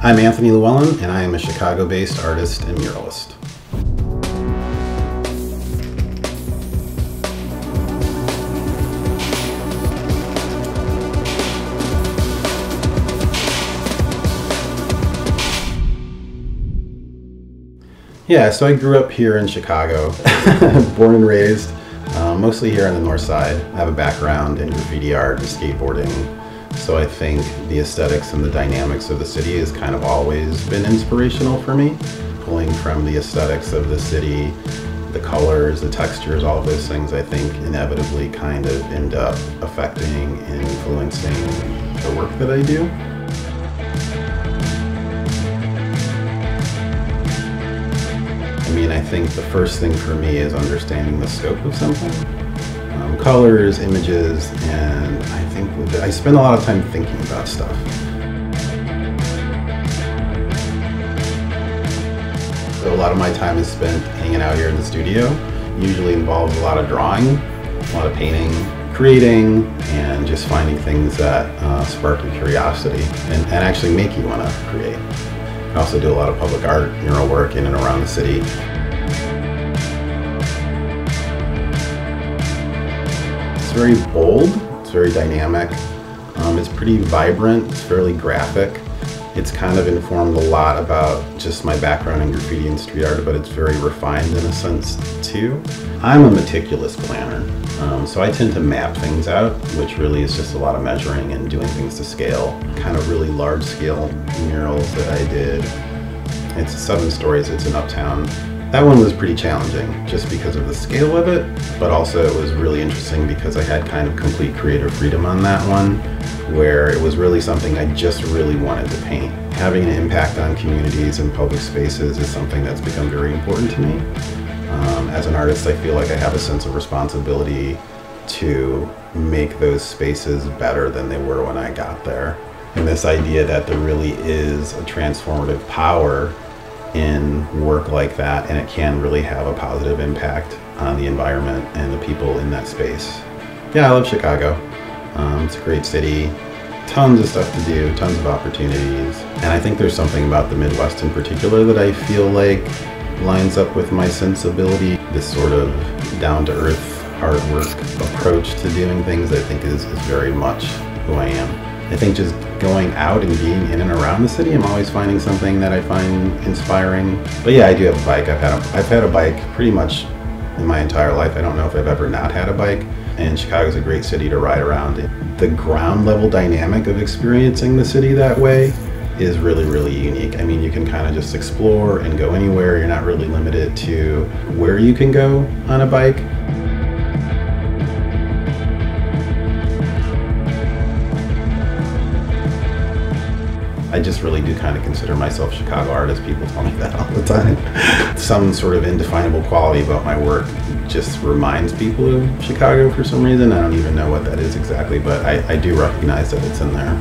I'm Anthony Lewellen, and I am a Chicago-based artist and muralist. Yeah, so I grew up here in Chicago, born and raised, mostly here on the north side. I have a background in graffiti art and skateboarding. So I think the aesthetics and the dynamics of the city has kind of always been inspirational for me. Pulling from the aesthetics of the city, the colors, the textures, all of those things I think inevitably kind of end up affecting and influencing the work that I do. I mean, I think the first thing for me is understanding the scope of something. Colors, images, and I spend a lot of time thinking about stuff. So a lot of my time is spent hanging out here in the studio. Usually involves a lot of drawing, a lot of painting, creating, and just finding things that spark your curiosity and actually make you want to create. I also do a lot of public art, mural work in and around the city. It's very bold, it's very dynamic, it's pretty vibrant, it's fairly graphic. It's kind of informed a lot about just my background in graffiti and street art, but it's very refined in a sense too. I'm a meticulous planner, so I tend to map things out, which really is just a lot of measuring and doing things to scale. Kind of really large scale murals that I did. It's 7 stories, it's in Uptown. That one was pretty challenging just because of the scale of it, but also it was really interesting because I had kind of complete creative freedom on that one, where it was really something I just really wanted to paint. Having an impact on communities and public spaces is something that's become very important to me. As an artist, I feel like I have a sense of responsibility to make those spaces better than they were when I got there. And this idea that there really is a transformative power in work like that, and it can really have a positive impact on the environment and the people in that space. Yeah, I love Chicago. It's a great city, tons of stuff to do, tons of opportunities, and I think there's something about the Midwest in particular that I feel like lines up with my sensibility. This sort of down-to-earth, hard work approach to doing things I think is very much who I am. I think just going out and being in and around the city, I'm always finding something that I find inspiring. But yeah, I do have a bike. I've had a bike pretty much in my entire life. I don't know if I've ever not had a bike. And Chicago's a great city to ride around in. The ground level dynamic of experiencing the city that way is really, really unique. I mean, you can kind of just explore and go anywhere. You're not really limited to where you can go on a bike. I just really do kind of consider myself a Chicago artist. People tell me that all the time. Some sort of indefinable quality about my work just reminds people of Chicago for some reason. I don't even know what that is exactly, but I do recognize that it's in there.